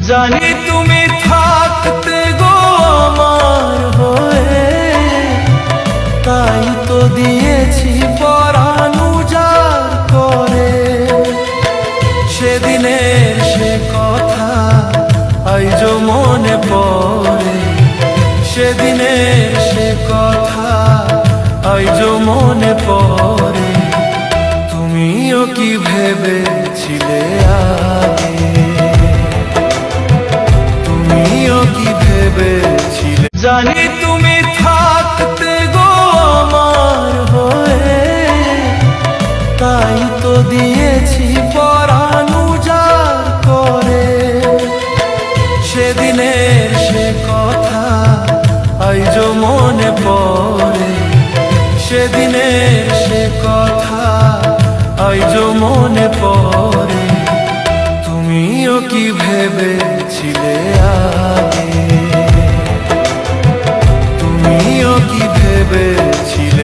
জানি তুমি থাকতে গো আমার হয়ে, তাই তো দিয়েছি পরাণ উজাড় করে। সেদিনের সে কথা আইজো মনে পড়ে, সেদিনের সে কথা আইজো মনে পড়ে। তুমিও কি ভেবেছিলে আগে, তুমিও কি ভেবেছিলে। জানি তুমি থাকতে গো আমার হয়ে, তাই তো দিয়েছি পরাণ উজাড় করে। সেদিনের সে কথা আইজো মনে পড়ে, সেদিনের সে কথা আইজো মনে পড়ে। তুমিও কি ভেবে